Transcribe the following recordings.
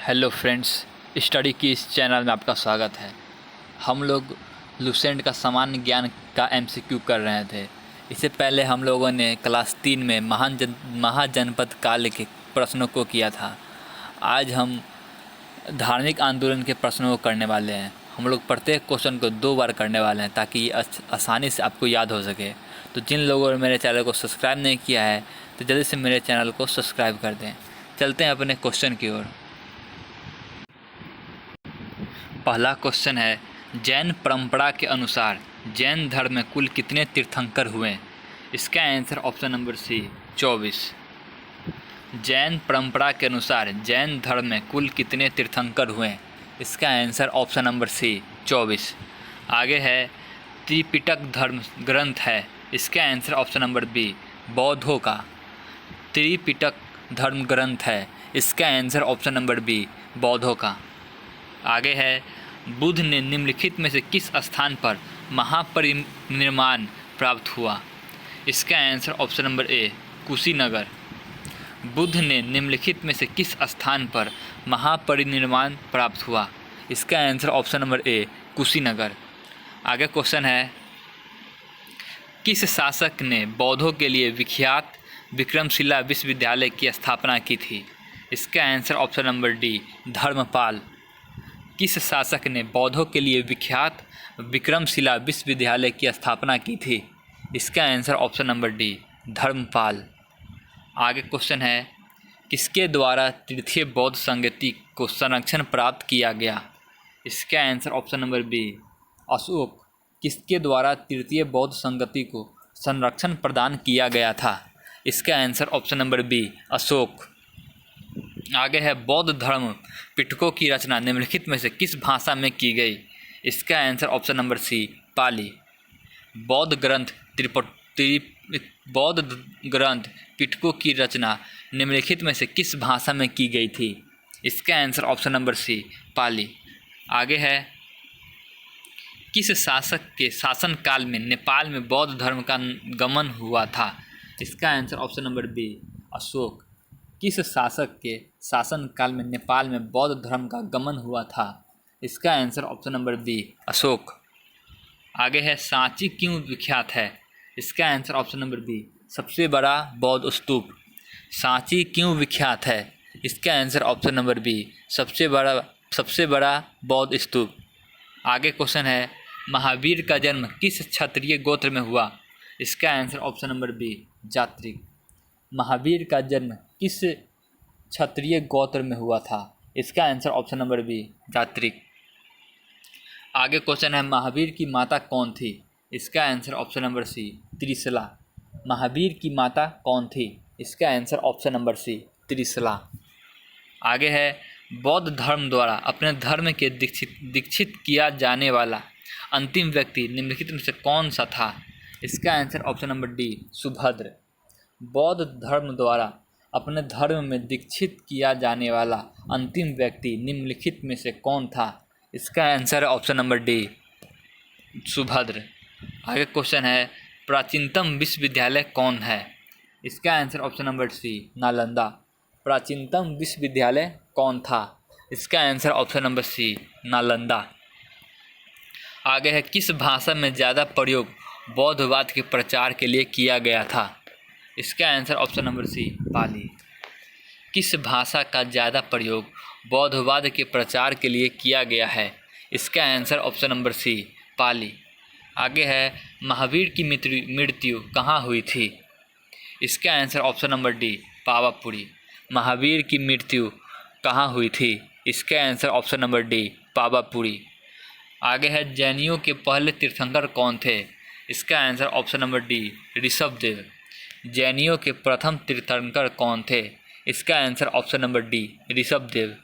Hello friends, study की इस channel में आपका स्वागत है। हम लोग लुसेंट का सामान्य ज्ञान का एमसीक्यू कर रहे थे। इससे पहले हम लोगों ने क्लास 3 में महाजनपद काल के प्रश्नों को किया था। आज हम धार्मिक आंदोलन के प्रश्नों को करने वाले हैं। हम लोग प्रत्येक क्वेश्चन को 2 बार करने वाले हैं ताकि ये आसानी से आपको याद हो सके। तो जिन लोगों ने मेरे चैनल को सब्सक्राइब नहीं किया है तो जल्दी से मेरे चैनल को सब्सक्राइब कर दें। चलते हैं अपने क्वेश्चन की ओर। पहला क्वेश्चन है, जैन परंपरा के अनुसार जैन धर्म में कुल कितने तीर्थंकर हुए? इसका answer option number C 24। Jain परंपरा के अनुसार जैन धर्म में कुल कितने तीर्थंकर हुए? इसका आंसर ऑप्शन नंबर सी 24। आगे है, त्रिपिटक धर्म ग्रंथ है। इसका आंसर ऑप्शन नंबर बी बौद्धों का त्रिपिटक धर्म ग्रंथ है। इसका आंसर ऑप्शन नंबर बी बौद्धों का। आगे है, बुद्ध ने निम्नलिखित में से किस स्थान पर महापरिनिर्वाण प्राप्त हुआ? इसका आंसर ऑप्शन नंबर ए कुशीनगर। बुद्ध ने निम्नलिखित में से किस स्थान पर महापरिनिर्वाण प्राप्त हुआ? इसका आंसर ऑप्शन नंबर ए कुशीनगर। आगे क्वेश्चन है, किस शासक ने बौद्धों के लिए विख्यात विक्रमशिला विश्वविद्यालय की स्थापना की थी? इसका answer option number D Dharmapal. किस शासक ने बौद्धों के लिए विख्यात विक्रमशिला विश्वविद्यालय की स्थापना की थी? इसका answer option number D Dharmapal. आगे क्वेश्चन है, किसके द्वारा तृतीय बौद्ध संगति को संरक्षण प्राप्त किया गया? इसका answer option number B Ashok. किसके द्वारा तृतीय बौद्ध संगति को संरक्षण प्रदान किया गया था? इसका answer option number B Ashok. आगे है, बौद्ध धर्म पिटकों की रचना निम्नलिखित में से किस भाषा में की गई? इसका आंसर ऑप्शन नंबर सी पाली। बौद्ध ग्रंथ पिटकों की रचना निम्नलिखित में से किस भाषा में की गई थी? इसका answer option number C Pali. आगे है, किस शासक के शासनकाल में नेपाल में बौद्ध धर्म का गमन हुआ था? इसका answer option number B Ashok. किस शासक के शासनकाल में नेपाल में बौद्ध धर्म का गमन हुआ था? इसका answer option number B Ashok. आगे है, सांची क्यों विख्यात है? इसका आंसर ऑप्शन नंबर बी सबसे बड़ा बौद्ध स्तूप। सांची क्यों विख्यात है? इसका आंसर ऑप्शन नंबर बी सबसे बड़ा बौद्ध स्तूप। आगे क्वेश्चन है, महावीर का जन्म किस क्षत्रिय गोत्र में हुआ? इसका आंसर ऑप्शन नंबर बी जात्रिक। महावीर का जन्म किस क्षत्रिय गोत्र में हुआ था? इसका आंसर ऑप्शन नंबर बी जात्रिक। आगे क्वेश्चन है, महावीर की माता कौन थी? इसका answer option number C Trishala. Mahavir की माता कौन थी? इसका answer option number C Trishala. आगे है, बौद्ध धर्म द्वारा अपने धर्म के दीक्षित किया जाने वाला अंतिम व्यक्ति निम्नलिखित में से कौन सा था? इसका answer option number D Subhadra. बौद्ध धर्म द्वारा अपने धर्म में दीक्षित किया जाने वाला अंतिम व्यक्ति निम्नलिखित में से कौन था? इसका answer option number D Subhadra. आगे क्वेश्चन है, प्राचीनतम विश्वविद्यालय कौन है? इसका answer option number C Nalanda. प्राचीनतम विश्वविद्यालय कौन था? इसका answer option number C Nalanda. आगे है, किस भाषा में ज़्यादा प्रयोग बौद्धवाद के प्रचार के लिए किया गया था? इसका आंसर ऑप्शन नंबर सी पाली। किस भाषा का ज़्यादा प्रयोग बौद्धवाद के प्रचार के लिए किया गया है? इसका answer option number C Pali. आगे है, महावीर की मृत्यु कहाँ हुई थी? इसका answer option number D Pawapuri. Mahavir की मृत्यु कहाँ हुई थी? इसका answer option number D Pawapuri. आगे है, जैनियों के पहले तीर्थंकर कौन थे? इसका answer option number D Rishabhdev. जैनियों के प्रथम तीर्थंकर कौन थे? इसका answer option number D Rishabhdev.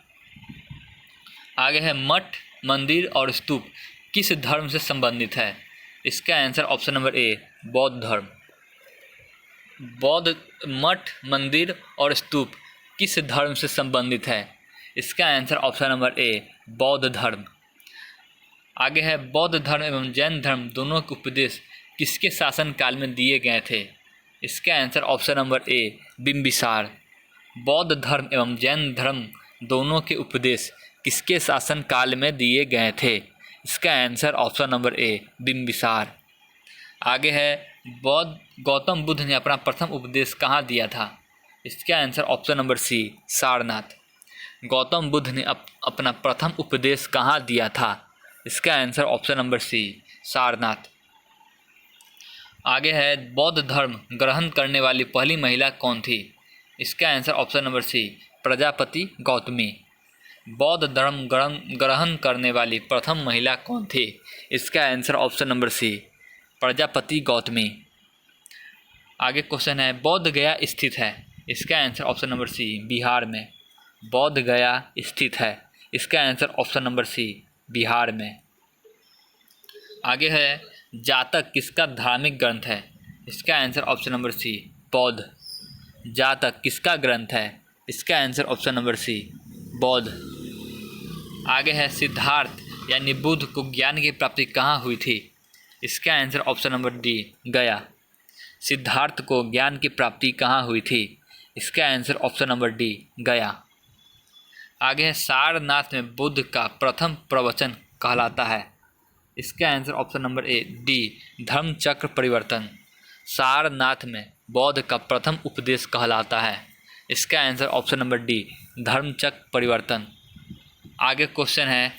आगे है, मठ मंदिर और स्तूप किस धर्म से संबंधित है? इसका आंसर ऑप्शन नंबर ए बौद्ध धर्म। बौद्ध मठ मंदिर और स्तूप किस धर्म से संबंधित है? इसका आंसर ऑप्शन नंबर ए बौद्ध धर्म। आगे है, बौद्ध धर्म एवं जैन धर्म दोनों के उपदेश किसके शासनकाल में दिए गए थे? इसका आंसर ऑप्शन नंबर ए बिंबिसार। बौद्ध धर्म एवं जैन धर्म दोनों के उपदेश किसके शासन काल में दिए गए थे? इसका आंसर ऑप्शन नंबर ए बिंबिसार। आगे है बौद्ध गौतम बुद्ध ने अपना प्रथम उपदेश कहाँ दिया था? इसका answer option number C Sarnath. Gautam Buddha ने अपना प्रथम उपदेश कहाँ दिया था? इसका answer option number C Sarnath. आगे है बौद्ध धर्म ग्रहण करने वाली पहली महिला कौन थी? इसका answer option number C Prajapati Gautami. बौद्ध धर्म ग्रहण करने वाली प्रथम महिला कौन थी? इसका answer option number C Prajapati Gautami. आगे क्वेश्चन है बौद्ध गया स्थित है? इसका answer option number C Bihar में। बौद्ध गया स्थित है, इसका answer option number C Bihar में। आगे है जातक किसका धार्मिक ग्रंथ है? इसका आंसर ऑप्शन नंबर सी बौद्ध। जातक किसका ग्रंथ है? इसका आंसर ऑप्शन नंबर सी बौद्ध। आगे है सिद्धार्थ यानी बुद्ध को ज्ञान की प्राप्ति कहाँ हुई थी? इसका आंसर ऑप्शन नंबर डी गया। सिद्धार्थ को ज्ञान की प्राप्ति कहाँ हुई थी? इसका आंसर ऑप्शन नंबर डी गया। आगे है सारनाथ में बुद्ध का प्रथम प्रवचन कहलाता है? इसका answer option number A D धर्मचक्र परिवर्तन। सारनाथ में बौद्ध का प्रथम उपदेश कहलाता है? इसका आंसर ऑप्शन नंबर डी धर्मचक्र परिवर्तन। आगे क्वेश्चन है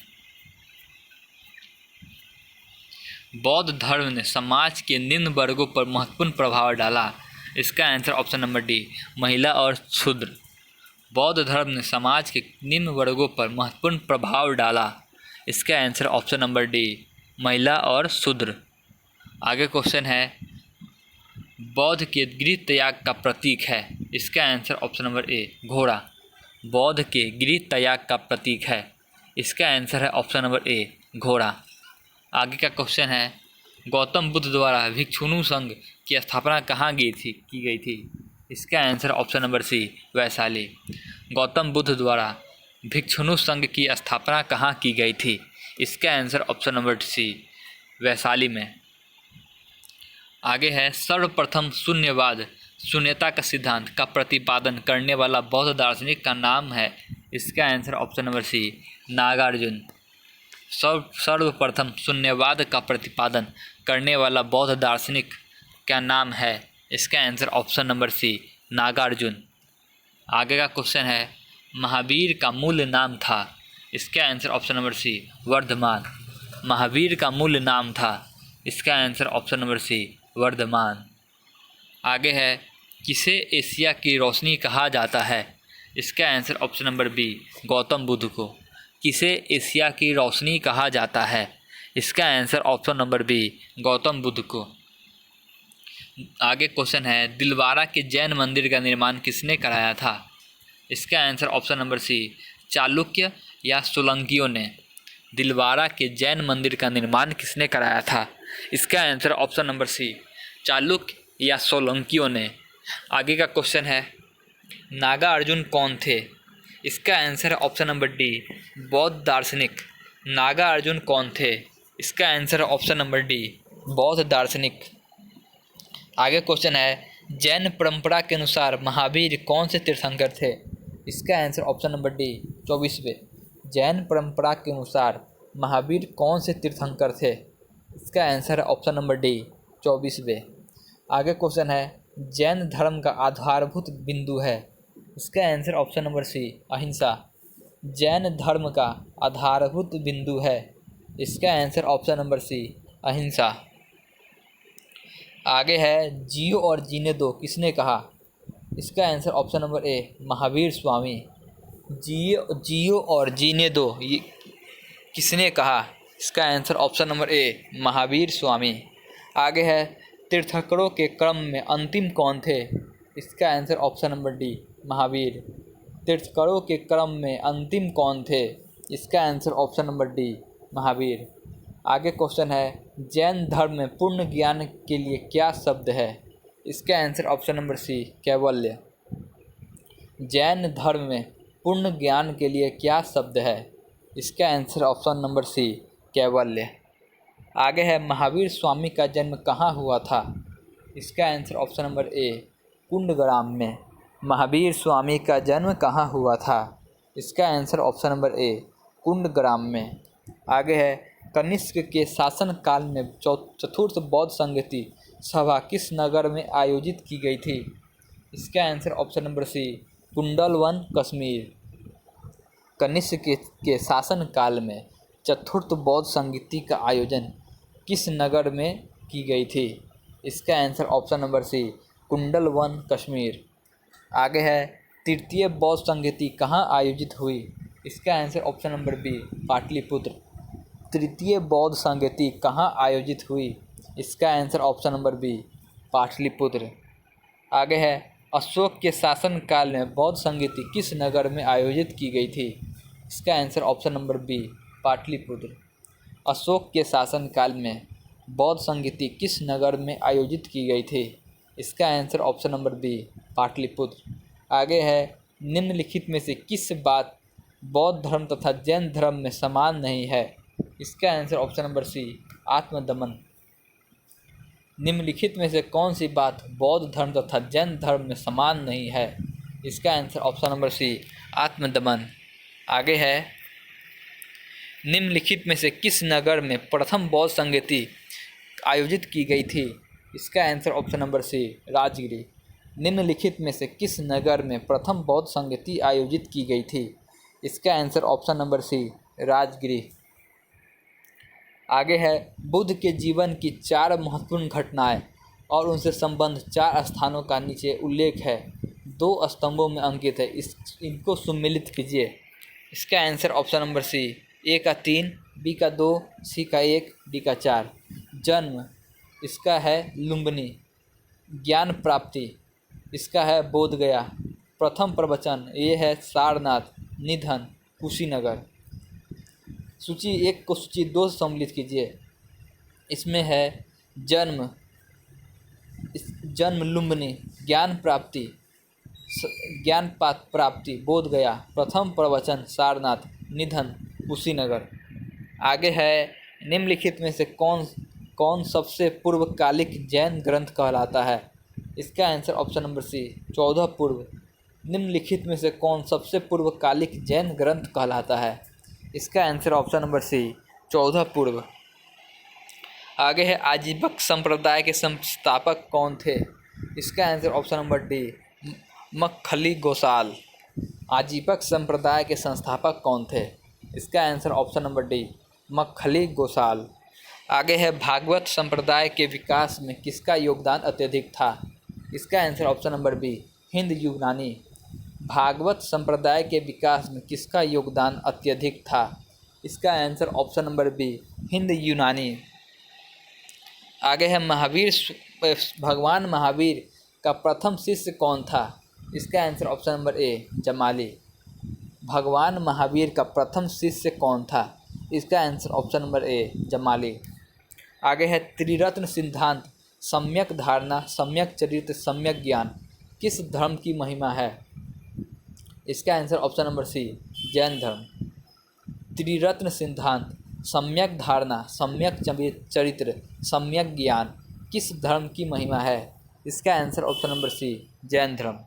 बौद्ध धर्म ने समाज के निम्न वर्गों पर महत्वपूर्ण प्रभाव डाला? इसका आंसर ऑप्शन नंबर डी महिला और शूद्र। बौद्ध धर्म ने समाज के निम्न वर्गों पर महत्वपूर्ण प्रभाव डाला? इसका आंसर ऑप्शन नंबर डी महिला और शूद्र। आगे क्वेश्चन है बौद्ध के गृह त्याग का प्रतीक है? इसका आंसर ऑप्शन नंबर ए घोड़ा। बौद्ध के गृह त्याग का प्रतीक है? इसका आंसर है ऑप्शन नंबर ए घोड़ा। आगे का क्वेश्चन है गौतम बुद्ध द्वारा भिक्षुनु संघ की स्थापना कहाँ की गई थी? इसका answer option number C Vaishali. Gautam Buddha द्वारा भिक्षुनु संघ की स्थापना कहाँ की गई थी? इसका answer option number C Vaishali में। आगे है सर्वप्रथम शून्यवाद शून्यता का सिद्धांत का प्रतिपादन करने वाला बौद्ध दार्शनिक का नाम है? इसका answer option number C Nagarjun. सर्वप्रथम शून्यवाद का प्रतिपादन करने वाला बौद्ध दार्शनिक का नाम है? इसका answer option number C Nagarjun. आगे का क्वेश्चन है महावीर का मूल नाम था? इसका answer option number C Vardhaman. Mahavir का मूल नाम था? इसका answer option number C Vardhaman. आगे है किसे एशिया की रोशनी कहा जाता है? इसका answer option number B Gautam Buddha को। किसे एशिया की रोशनी कहा जाता है? इसका answer option number B Gautam Buddha को। आगे क्वेश्चन है दिलवारा के जैन मंदिर का निर्माण किसने कराया था? इसका answer option number C Chalukya या सोलंकियों ने। दिलवारा के जैन मंदिर का निर्माण किसने कराया था? इसका answer option number C Chalukya या सोलंकियों ने। आगे का क्वेश्चन है नागार्जुन कौन थे? इसका आंसर ऑप्शन नंबर डी बौद्ध दार्शनिक। नागार्जुन कौन थे? इसका आंसर ऑप्शन नंबर डी बौद्ध दार्शनिक। आगे क्वेश्चन है जैन परंपरा के अनुसार महावीर कौन से तीर्थंकर थे? इसका आंसर ऑप्शन नंबर डी 24वें। जैन परंपरा के अनुसार महावीर कौन से तीर्थंकर थे? इसका आंसर है ऑप्शन नंबर डी 24वें। आगे क्वेश्चन है जैन धर्म का आधारभूत बिंदु है? इसका आंसर ऑप्शन नंबर सी अहिंसा। जैन धर्म का आधारभूत बिंदु है? इसका आंसर ऑप्शन नंबर सी अहिंसा। आगे है जियो और जीने दो किसने कहा? इसका answer option number A Mahavir Swami. जियो और जीने दो ये किसने कहा? इसका answer option number A Mahavir Swami. आगे है तीर्थंकरों के क्रम में अंतिम कौन थे? इसका answer option number D Mahavir. तीर्थंकरों के क्रम में अंतिम कौन थे? इसका answer option number D Mahavir. आगे क्वेश्चन है जैन धर्म में पूर्ण ज्ञान के लिए क्या शब्द है? इसका आंसर ऑप्शन नंबर सी कैवल्य। जैन धर्म में पूर्ण ज्ञान के लिए क्या शब्द है? इसका आंसर ऑप्शन नंबर सी कैवल्य। आगे है महावीर स्वामी का जन्म कहाँ हुआ था? इसका answer option number A Kundagram में। महावीर स्वामी का जन्म कहाँ हुआ था? इसका answer option number A Kundagram में। आगे है कनिष्क के शासन काल में चतुर्थ बौद्ध संगति सभा किस नगर में आयोजित की गई थी? इसका answer option number C Kundalvan Kashmir. Kanishka के शासन काल में चतुर्थ बौद्ध संगति का आयोजन किस नगर में की गई थी? इसका answer option number C Kundalvan Kashmir. आगे है तृतीय बौद्ध संगति कहाँ आयोजित हुई? इसका answer option number B Pataliputra. तृतीय बौद्ध संगति कहाँ आयोजित हुई? इसका answer option number B Pataliputra. आगे है अशोक के शासन काल में बौद्ध संगति किस नगर में आयोजित की गई थी? इसका answer option number B Pataliputra. Ashok के शासन काल में बौद्ध संगति किस नगर में आयोजित की गई थी? इसका answer option number B Pataliputra. आगे है निम्नलिखित में से किस बात बौद्ध धर्म तथा जैन धर्म में समान नहीं है? इसका आंसर ऑप्शन नंबर सी आत्मदमन। निम्नलिखित में से कौन सी बात बौद्ध धर्म तथा जैन धर्म में समान नहीं है? इसका आंसर ऑप्शन नंबर सी आत्मदमन। आगे है निम्नलिखित में से किस नगर में प्रथम बौद्ध संगति आयोजित की गई थी? इसका answer option number C Rajgiri. निम्नलिखित में से किस नगर में प्रथम बौद्ध संगति आयोजित की गई थी? इसका answer option number C Rajgiri. आगे है बुद्ध के जीवन की 4 महत्वपूर्ण घटनाएं और उनसे संबंध 4 स्थानों का नीचे उल्लेख है, 2 स्तंभों में अंकित है, इनको सम्मिलित कीजिए। इसका आंसर ऑप्शन नंबर सी ए का 3, बी का 2, सी का 1, डी का 4। जन्म इसका है लुम्बिनी। ज्ञान प्राप्ति इसका है बोध गया। प्रथम प्रवचन ये है सारनाथ। निधन कुशीनगर। सूची 1 को सूची 2 से सम्मिलित कीजिए। इसमें है जन्म लुम्बिनी, ज्ञान प्राप्ति प्राप्ति बोध गया, प्रथम प्रवचन सारनाथ, निधन कुशीनगर। आगे है निम्नलिखित में से कौन सबसे पूर्वकालिक जैन ग्रंथ कहलाता है? इसका आंसर ऑप्शन नंबर सी 14 पूर्व। निम्नलिखित में से कौन सबसे पूर्वकालिक जैन ग्रंथ कहलाता है? इसका आंसर ऑप्शन नंबर सी 14 पूर्व। आगे है आजीवक संप्रदाय के संस्थापक कौन थे? इसका answer option number D Makkhali Gosala. Ajivika संप्रदाय के संस्थापक कौन थे? इसका answer option number D Makkhali Gosala. आगे है भागवत संप्रदाय के विकास में किसका योगदान अत्यधिक था? इसका आंसर ऑप्शन नंबर बी हिंद यूनानी। भागवत संप्रदाय के विकास में किसका योगदान अत्यधिक था? इसका आंसर ऑप्शन नंबर बी हिंद यूनानी। आगे है भगवान महावीर का प्रथम शिष्य कौन था? इसका आंसर ऑप्शन नंबर ए जमाली। भगवान महावीर का प्रथम शिष्य कौन था? इसका आंसर ऑप्शन नंबर ए जमाली। आगे है त्रिरत्न सिद्धांत सम्यक धारणा, सम्यक चरित्र, सम्यक ज्ञान किस धर्म की महिमा है? इसका answer option number C Jain धर्म। त्रिरत्न सिद्धांत सम्यक धारणा, सम्यक चरित्र, सम्यक ज्ञान किस धर्म की महिमा है? इसका answer option number C Jain धर्म।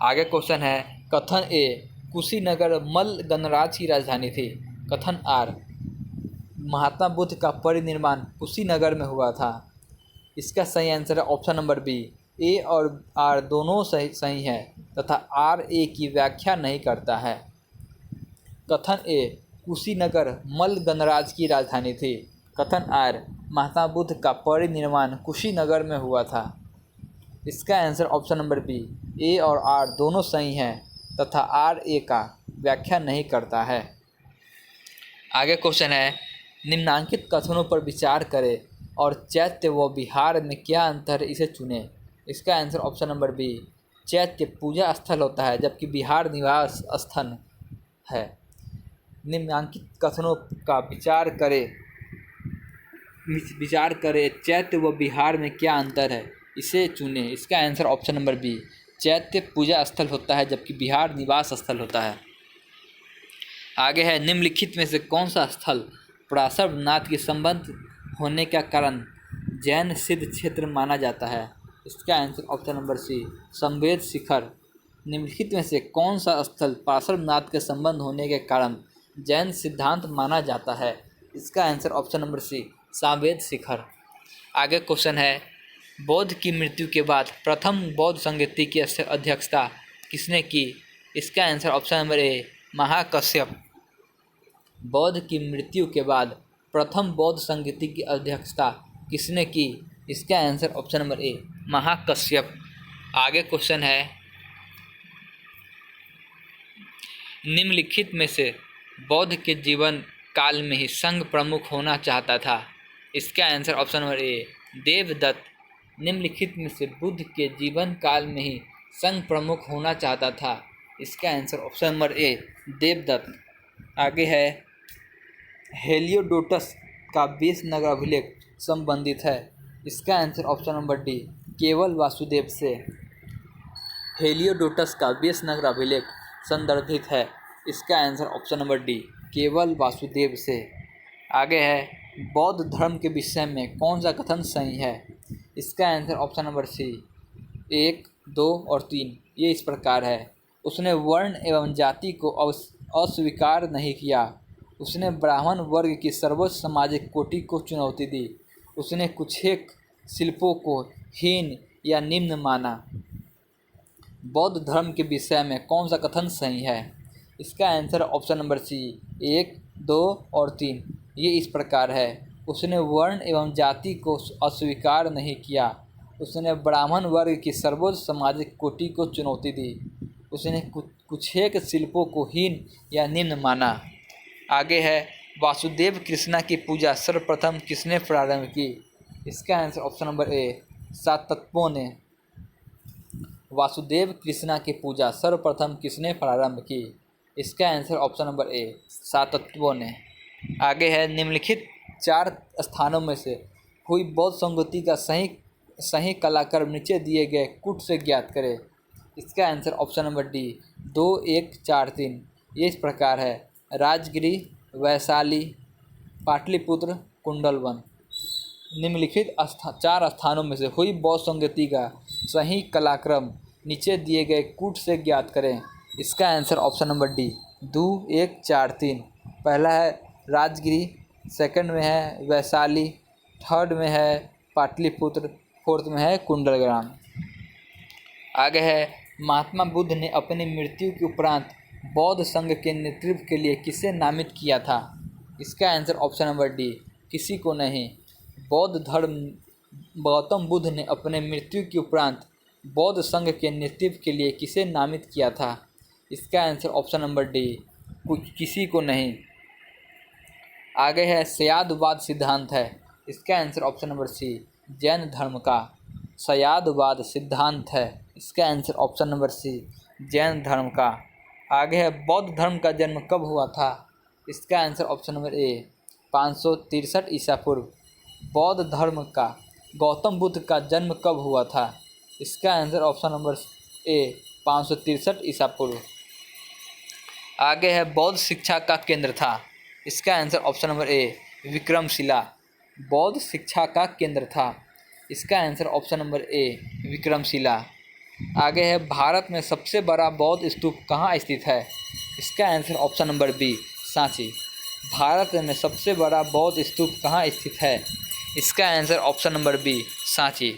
आगे क्वेश्चन है कथन ए कुशीनगर मल्ल गणराज्य की राजधानी थी। कथन आर महात्मा बुद्ध का परिनिर्माण कुशीनगर में हुआ था। इसका सही आंसर है ऑप्शन नंबर बी। ए और आर दोनों सही है तथा आर ए की व्याख्या नहीं करता है। कथन ए कुशीनगर मल्ल गणराज्य की राजधानी थी। कथन आर महात्मा बुद्ध का परिनिर्माण कुशीनगर में हुआ था। इसका आंसर ऑप्शन नंबर बी। ए और आर दोनों सही हैं तथा आर ए का व्याख्या नहीं करता है। आगे क्वेश्चन है निम्नांकित कथनों पर विचार करें और चैत्य व विहार में क्या अंतर है इसे चुनें। इसका आंसर ऑप्शन नंबर बी। चैत्य पूजा स्थल होता है जबकि विहार निवास स्थल है। निम्नांकित कथनों का विचार करें चैत्य व विहार में क्या अंतर है इसे चुनें। इसका आंसर ऑप्शन नंबर बी। चैत्य पूजा स्थल होता है जबकि विहार निवास स्थल होता है। आगे है निम्नलिखित में से कौन सा स्थल पराशरनाथ के संबंध होने का कारण जैन सिद्ध क्षेत्र माना जाता है। इसका आंसर ऑप्शन नंबर सी संवेद शिखर। निम्नलिखित में से कौन सा स्थल पार्श्वनाथ के संबंध होने के कारण जैन सिद्धांत माना जाता है? इसका answer option number C, Samaveda शिखर। आगे क्वेश्चन है, बौद्ध की मृत्यु के बाद प्रथम बौद्ध संगीति की अध्यक्षता किसने की? इसका answer option number A, Mahakashyap. बौद्ध की मृत्यु के बाद प्रथम बौद्ध संगीति की अध्यक्षता किसने की? इसका answer option number A, Mahakashyap. आगे क्वेश्चन है, निम्नलिखित में से बौद्ध के जीवन काल में ही संघ प्रमुख होना चाहता था? इसका answer option number A, Devadatta. निम्नलिखित में से बुद्ध के जीवन काल में ही संघ प्रमुख होना चाहता था? इसका answer option number A, Devadatta. आगे है, हेलियोडोटस का 20 नगर अभिलेख संबंधित है? इसका आंसर ऑप्शन नंबर डी, केवल वासुदेव से। हेलियोडोटस का 20 नगर अभिलेख संदर्भित है? इसका आंसर ऑप्शन नंबर डी, केवल वासुदेव से। आगे है, बौद्ध धर्म के विषय में कौन सा कथन सही है? इसका आंसर ऑप्शन नंबर सी, 1, 2 और 3। ये इस प्रकार है, उसने वर्ण एवं जाति को अस्वीकार नहीं किया, उसने ब्राह्मण वर्ग की सर्वोच्च सामाजिक कोटि को चुनौती दी, उसने कुछेक शिल्पों को हीन या निम्न माना। बौद्ध धर्म के विषय में कौन सा कथन सही है? इसका आंसर ऑप्शन नंबर सी, 1, 2 और 3। ये इस प्रकार है, उसने वर्ण एवं जाति को अस्वीकार नहीं किया, उसने ब्राह्मण वर्ग की सर्वोच्च सामाजिक कोटि को चुनौती दी, उसने कुछेक शिल्पों को हीन या निम्न माना। आगे है, वासुदेव कृष्णा की पूजा सर्वप्रथम किसने प्रारंभ की? इसका आंसर ऑप्शन नंबर ए, सातत्वों ने। वासुदेव कृष्णा की पूजा सर्वप्रथम किसने प्रारंभ की? इसका आंसर ऑप्शन नंबर ए, सातत्वों ने। आगे है, निम्नलिखित 4 स्थानों में से हुई बौद्ध संगति का सही कलाक्रम नीचे दिए गए कूट से ज्ञात करें। इसका आंसर ऑप्शन नंबर डी, 2, 1, 4, 3। ये इस प्रकार है, राजगिरी, वैशाली, पाटलिपुत्र, कुंडलवन। निम्नलिखित 4 स्थानों में से हुई बौद्ध संगति का सही कलाक्रम नीचे दिए गए कूट से ज्ञात करें। इसका आंसर ऑप्शन नंबर डी, 2, 1, 4, 3। पहला है राजगिरी, सेकंड में है वैशाली, थर्ड में है पाटलिपुत्र, फोर्थ में है कुंडलग्राम। आगे है, महात्मा बुद्ध ने अपनी मृत्यु के उपरांत बौद्ध संघ के नेतृत्व के लिए किसे नामित किया था? इसका आंसर ऑप्शन नंबर डी, किसी को नहीं। बौद्ध धर्म गौतम बुद्ध ने अपने मृत्यु के उपरांत बौद्ध संघ के नेतृत्व के लिए किसे नामित किया था? इसका आंसर ऑप्शन नंबर डी, किसी को नहीं। आगे है, सयादवाद सिद्धांत है? इसका answer option number C, Jain धर्म का सयादवाद सिद्धांत है। इसका answer option number C, Jain धर्म का। आगे है, बौद्ध धर्म का जन्म कब हुआ था? इसका आंसर ऑप्शन नंबर ए, 563 ईसा पूर्व। बौद्ध धर्म का गौतम बुद्ध का जन्म कब हुआ था? इसका आंसर ऑप्शन नंबर ए, 563 ईसा पूर्व। आगे है, बौद्ध शिक्षा का केंद्र था? इसका आंसर ऑप्शन नंबर ए, विक्रमशिला। बौद्ध शिक्षा का केंद्र था? इसका आंसर ऑप्शन नंबर ए, विक्रमशिला। आगे है, भारत में सबसे बड़ा बौद्ध स्तूप कहाँ स्थित है? इसका answer option number B, Sanchi. Bharat में सबसे बड़ा बौद्ध स्तूप कहाँ स्थित है? इसका answer option number B, Sanchi.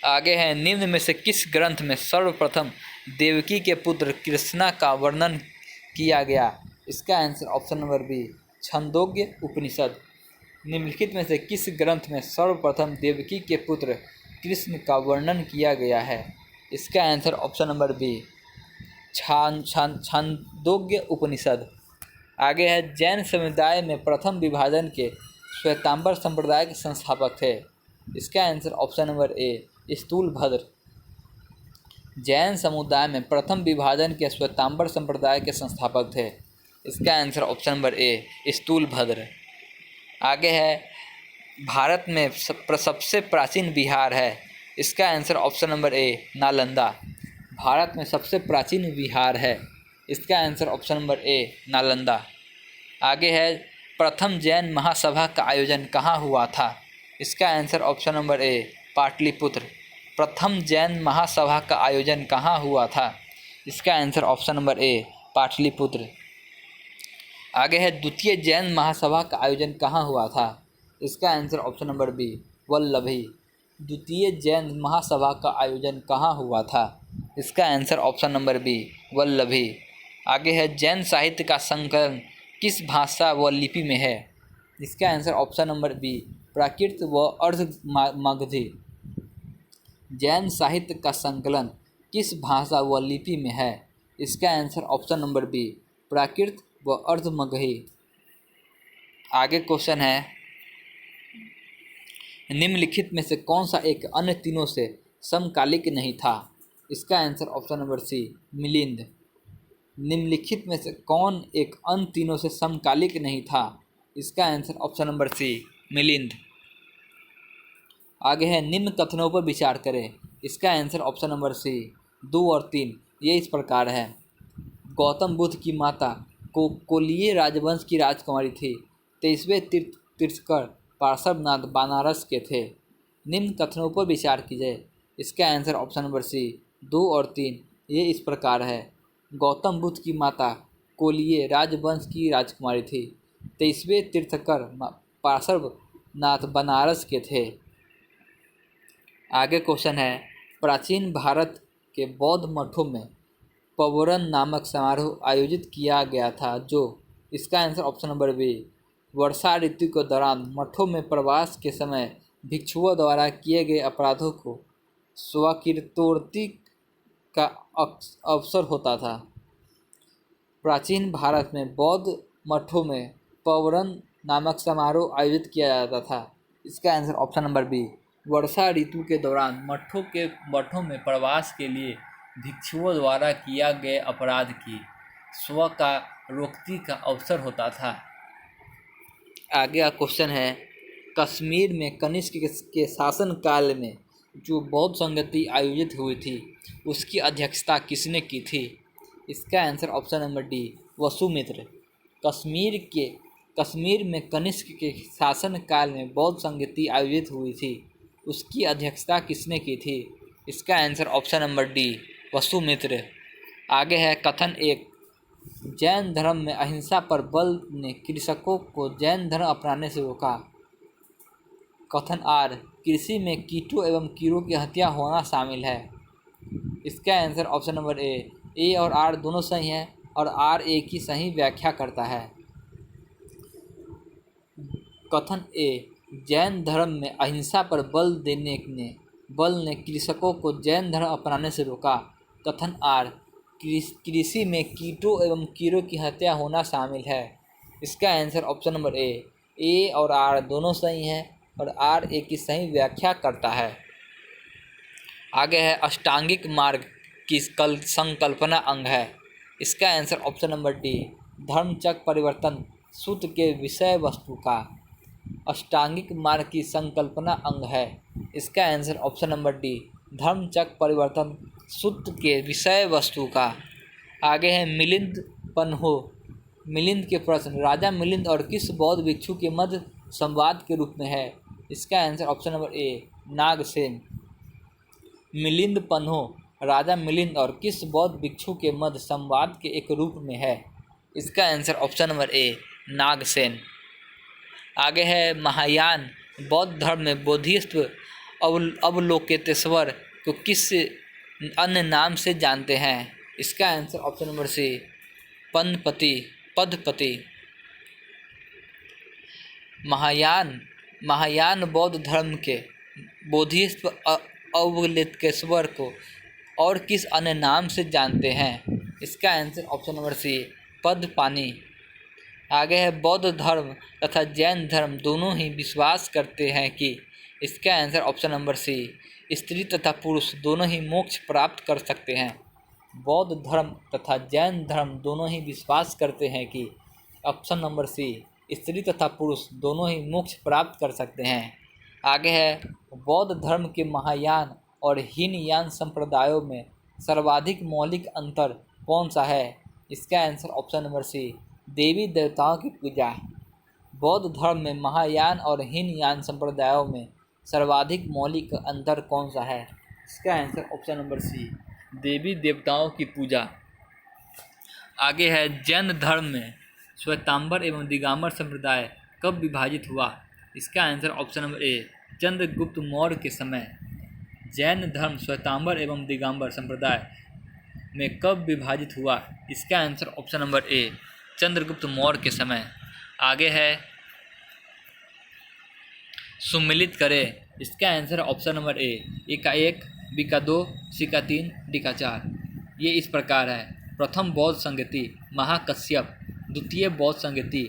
आगे है, निम्न में से किस ग्रंथ में सर्वप्रथम देवकी के पुत्र कृष्णा का वर्णन किया गया? इसका answer option number B, Chandogya Upanishad. निम्नलिखित में से किस ग्रंथ में सर्वप्रथम देवकी के पुत्र कृष्ण का वर्णन किया गया है? इसका answer option number B, Chandogya Upanishad. आगे है, जैन समुदाय में प्रथम विभाजन के श्वेतांबर संप्रदाय के संस्थापक थे? इसका आंसर ऑप्शन नंबर ए, स्थूलभद्र। जैन समुदाय में प्रथम विभाजन के श्वेतांबर संप्रदाय के संस्थापक थे? इसका आंसर ऑप्शन नंबर ए, स्थूलभद्र। आगे है, भारत में सबसे प्राचीन विहार है? इसका आंसर ऑप्शन नंबर ए, नालंदा। भारत में सबसे प्राचीन विहार है? इसका आंसर ऑप्शन नंबर ए, नालंदा। आगे है, प्रथम जैन महासभा का आयोजन कहाँ हुआ था? इसका आंसर ऑप्शन नंबर ए, पाटलिपुत्र। प्रथम जैन महासभा का आयोजन कहाँ हुआ था? इसका आंसर ऑप्शन नंबर ए पाटलिपुत्र। आगे है द्वितीय जैन महासभा का आयोजन कहाँ हुआ था? इसका answer option number B Vallabhi. द्वितीय जैन महासभा का आयोजन कहाँ हुआ था? इसका answer option number B Vallabhi. आगे है जैन साहित्य का संकलन किस भाषा व लिपि में है? इसका आंसर ऑप्शन नंबर बी प्राकृत व अर्ध मगधी। जैन साहित्य का संकलन किस भाषा व लिपि में है? इसका आंसर ऑप्शन नंबर बी प्राकृत व अर्ध मगही। आगे क्वेश्चन है निम्नलिखित में से कौन सा एक अन्य तीनों से समकालिक नहीं था? इसका answer option number C Milind. निम्नलिखित में से कौन एक अन्य तीनों से समकालिक नहीं था? इसका answer option number C Milind. आगे है निम्न कथनों पर विचार करें। इसका आंसर ऑप्शन नंबर सी 2 और 3 ये इस प्रकार है। गौतम बुद्ध की माता कोलीय राजवंश की राजकुमारी थी। 23वें तीर्थंकर पार्श्वनाथ बनारस के थे। निम्न कथनों पर विचार कीजिए। इसका आंसर ऑप्शन नंबर सी 2 और 3 ये इस प्रकार है। गौतम बुद्ध की माता कोलीय राजवंश की राजकुमारी थी। 23वें तीर्थंकर पार्श्वनाथ बनारस के थे। आगे क्वेश्चन है प्राचीन भारत के बौद्ध मठों में पवरन नामक समारोह आयोजित किया गया था जो? इसका आंसर ऑप्शन नंबर बी वर्षा ऋतु के दौरान मठों में प्रवास के समय भिक्षुओं द्वारा किए गए अपराधों को स्वीकृति का अवसर होता था। प्राचीन भारत में बौद्ध मठों में पवरन नामक समारोह आयोजित किया जाता था। इसका आंसर ऑप्शन नंबर बी वर्षा ऋतु के दौरान मठों में प्रवास के लिए भिक्षुओं द्वारा किया गए अपराध की स्वीकृति का अवसर होता था। आगे का क्वेश्चन है कश्मीर में कनिष्क के शासन काल में जो बौद्ध संगति आयोजित हुई थी उसकी अध्यक्षता किसने की थी? इसका answer option number D Vasumitra. Kashmir में कनिष्क के शासन काल में बौद्ध संगति आयोजित हुई थी उसकी अध्यक्षता किसने की थी? इसका answer option number D Vasumitra. आगे है कथन 1 जैन धर्म में अहिंसा पर बल ने कृषकों को जैन धर्म अपनाने से रोका। कथन आर कृषि में कीटों एवं कीड़ों की हत्या होना शामिल है। इसका आंसर ऑप्शन नंबर ए और आर दोनों सही हैं और आर ए की सही व्याख्या करता है। कथन ए जैन धर्म में अहिंसा पर बल ने कृषकों को जैन धर्म अपनाने से रोका। कथन आर कृषि में कीटों एवं कीड़ों की हत्या होना शामिल है। इसका आंसर ऑप्शन नंबर ए और आर दोनों सही हैं और आर ए की सही व्याख्या करता है। आगे है अष्टांगिक मार्ग की संकल्पना अंग है। इसका आंसर ऑप्शन नंबर डी धर्मचक्र परिवर्तन सूत्र के विषय वस्तु का अष्टांगिक मार्ग की संकल्पना अंग है। इसका आंसर ऑप्शन नंबर डी धर्मचक्र परिवर्तन सूत्र के विषय वस्तु का। आगे है मिलिंद पन्हो। मिलिंद के प्रश्न राजा मिलिंद और किस बौद्ध भिक्षु के मध्य संवाद के रूप में है? इसका answer option number A Nagasena. Milinda Panho राजा मिलिंद और किस बौद्ध भिक्षु के मध्य संवाद के एक रूप में है? इसका answer option number A Nagasen. आगे है महायान बौद्ध धर्म में बोधिसत्व अवलोकितेश्वर को किस अन्य नाम से जानते हैं? इसका आंसर ऑप्शन नंबर सी पदपति। महायान बौद्ध धर्म के बोधिसत्व अवलोकितेश्वर को और किस अन्य नाम से जानते हैं? इसका answer option number C Padmapani. आगे है बौद्ध धर्म तथा जैन धर्म दोनों ही विश्वास करते हैं कि? इसका आंसर ऑप्शन नंबर सी स्त्री तथा पुरुष दोनों ही मोक्ष प्राप्त कर सकते हैं। बौद्ध धर्म तथा जैन धर्म दोनों ही विश्वास करते हैं कि ऑप्शन नंबर सी स्त्री तथा पुरुष दोनों ही मोक्ष प्राप्त कर सकते हैं। आगे है बौद्ध धर्म के महायान और हीनयान संप्रदायों में सर्वाधिक मौलिक अंतर कौन सा है? इसका आंसर ऑप्शन नंबर सी देवी देवताओं की पूजा। बौद्ध धर्म में महायान और हीनयान संप्रदायों में सर्वाधिक मौलिक अंतर कौन सा है? इसका आंसर ऑप्शन नंबर सी देवी देवताओं की पूजा। आगे है जैन धर्म में श्वेतांबर एवं दिगंबर संप्रदाय कब विभाजित हुआ। इसका आंसर ऑप्शन नंबर ए चंद्रगुप्त मौर्य के समय। जैन धर्म श्वेतांबर एवं दिगंबर संप्रदाय में कब विभाजित हुआ। इसका आंसर ऑप्शन नंबर ए चंद्रगुप्त मौर्य के समय। आगे है सुमिलित करें। इसका आंसर ऑप्शन नंबर ए का 1, बी का 2, सी का 3, डी का 4। ये इस प्रकार है। प्रथम बौद्ध संगति महाकश्यप, द्वितीय बौद्ध संगति